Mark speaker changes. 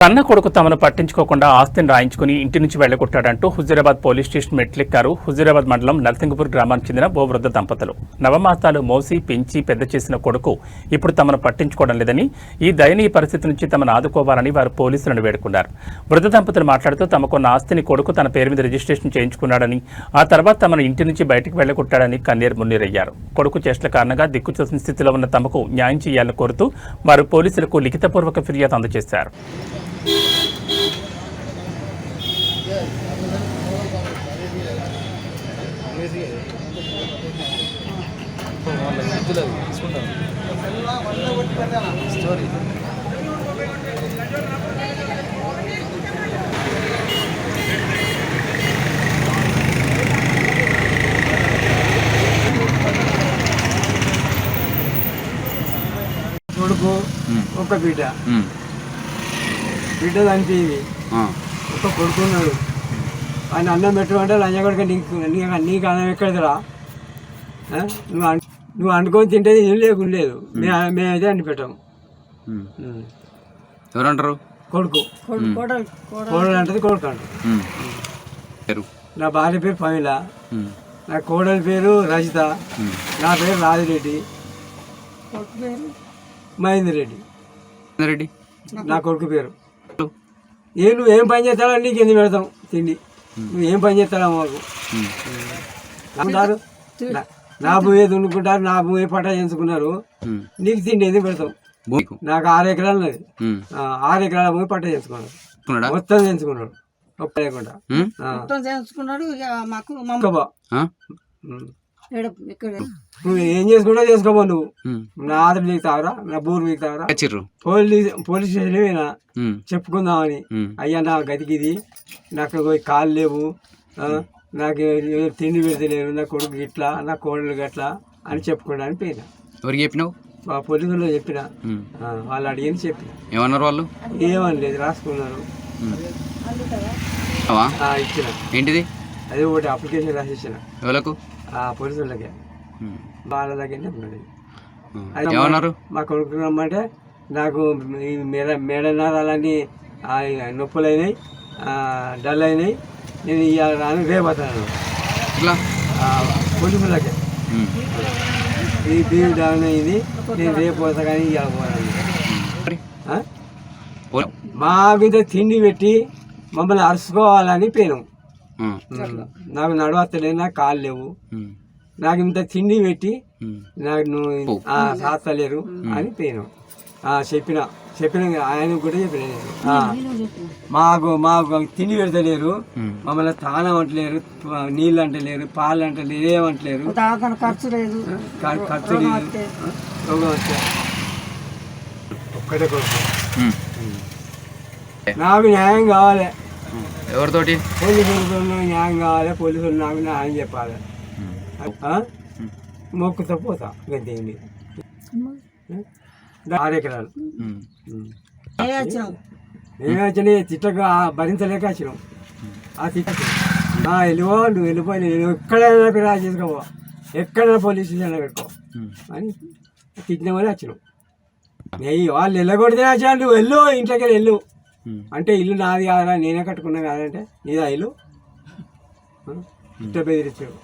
Speaker 1: కన్న కొడుకు తమను పట్టించుకోకుండా ఆస్తిని రాయించుకుని ఇంటి నుంచి వెళ్లగొట్టాడంటూ హుజూరాబాద్ పోలీస్ స్టేషన్ మెట్లెక్కారు హుజూరాబాద్ మండలం నర్సింగపూర్ గ్రామానికి చెందిన ఓ వృద్ధ దంపతులు. నవమాసాలు మోసి పెంచి పెద్ద చేసిన కొడుకు ఇప్పుడు తమను పట్టించుకోవడం లేదని, ఈ దయనీయ పరిస్థితి నుంచి తమను ఆదుకోవాలని వారు పోలీసులను వేడుకున్నారు. వృద్ధ దంపతులు మాట్లాడుతూ తమకున్న ఆస్తిని కొడుకు తన పేరు మీద రిజిస్ట్రేషన్ చేయించుకున్నాడని, ఆ తర్వాత తమను ఇంటి నుంచి బయటకు వెళ్లగొట్టాడని కన్నీరు మున్నీరయ్యారు. కొడుకు చేష్టల కారణంగా దిక్కుతోసిన స్థితిలో ఉన్న తమకు న్యాయం చేయాలని కోరుతూ వారు పోలీసులకు లిఖితపూర్వక ఫిర్యాదు అందజేశారు.
Speaker 2: కొడుకు ఒక బిడ్డ చనిపోయింది. ఒక కొడుకున్నాడు. ఆయన అన్నం పెట్టమంటే లంచగొడుక నీకు అన్నం ఎక్కడదిరా, నువ్వు అనుకొని తింటేది ఏం లేకుండా మేమైతే అన్ని పెట్టాము.
Speaker 3: ఎవరంటారు?
Speaker 2: కొడుకు కోడలు అంటది, కొడుకు అంటారు. నా భార్య పేరు పమిళ, నా కోడలి పేరు రజిత, నా పేరు రాజిరెడ్డి, మహేందర్ రెడ్డి నా కొడుకు పేరు. నువ్వేం పని చేస్తాడో నీకు ఎందుకు పెడతాం తిండి, నువ్వేం పని చేస్తాడా మాకు అంటారు. నా భూమి దున్నుకుంటారు, నా భూమి పట్టా చేయించుకున్నారు, నీకు తిండి ఎందుకు పెడతాం. నాకు 6 ఎకరాలు ఉన్నది, 6 ఎకరాల భూమి పట్టా చేయించుకున్నాడు, మొత్తం చేయించుకున్నాడు, ఒక్క లేకుండా నువ్వు ఏం చేసుకుంటా చేసుకోబో. నువ్వు నా ఆదరణ మీకు తాగరా, నా బూరు మీకు తాగరా. పోలీస్ స్టేషన్ పోయినా చెప్పుకుందామని, అయ్యా నా గతికిది, నాకు కాళ్ళు లేవు, నాకు తిండి పెడతలేరు, నా కొడుకు ఇట్లా, నా కోడలు గట్లా అని చెప్పుకోవడానికి పోయినా.
Speaker 3: ఎవరికి చెప్పినావు?
Speaker 2: పోలీసుల్లో చెప్పిన, వాళ్ళు అడిగి చెప్పిన.
Speaker 3: ఏమన్నారు వాళ్ళు?
Speaker 2: ఏమనలేదు, రాసుకున్నారు, ఇచ్చిన.
Speaker 3: ఏంటిది?
Speaker 2: అదే ఒకటి అప్లికేషన్ రాసి ఇచ్చిన.
Speaker 3: ఎవరికి?
Speaker 2: పోలీసులకే, వాళ్ళ దగ్గరనే ఉన్నది.
Speaker 3: ఏమన్నారు?
Speaker 2: మా కొడుకు రమ్మంటే నాకు ఈ మేడనారాలన్నీ నొప్పులు అయినాయి, డల్ అయినాయి, నేను ఇవాళ రాను, రేపు వస్తాను. పోలీసులకే ఈ బీవీ డౌన్ అయింది, నేను రేపు పోతా కానీ ఇవాళ పోరాను. మా మీద తిండి పెట్టి మమ్మల్ని అరుచుకోవాలని పోయినాం. నాకు నడవస్తలేదు, నాకు కాళ్ళు లేవు, నాకు ఇంత తిండి పెట్టి నాకు నువ్వు సాస్తలేరు అని పోయినాం. చెప్పిన ఆయన కూడా చెప్పిన నేను, మాకు తిండి పెడతలేరు, మమ్మల్ని తానం అంటలేరు, నీళ్ళు అంటలేరు, పాలు అంటలేరు, ఏమంటలేరు, ఖర్చు లేదు, ఒక్కటే కొడుకు. నాకు న్యాయం కావాలి.
Speaker 3: ఎవరితోటి?
Speaker 2: పోలీసులతో న్యాయం కావాలి, పోలీసులు నాకు న్యాయం చెప్పాలి. మొక్కుతో పోతా గంతే. 6 ఎకరాలు మేమే వచ్చినాయి, తిట్టకు భరించలేక వచ్చినాం. ఆ తిట్ట వెళ్ళిపో, నువ్వు వెళ్ళిపోయి, నేను ఎక్కడైనా ఫిర్యాదు చేసుకోపో, ఎక్కడైనా పోలీస్ స్టేషన్లో పెట్టుకో అని తిట్టినామని వచ్చినాం. వాళ్ళు వెళ్ళకూడదే వచ్చా, నువ్వు వెళ్ళు, ఇంట్లోకి వెళ్ళు అంటే, ఇల్లు నాది కాదా, నేనే కట్టుకున్నా కాదంటే నీదా ఇల్లు, ఇంట్లో బెదిరించాడు.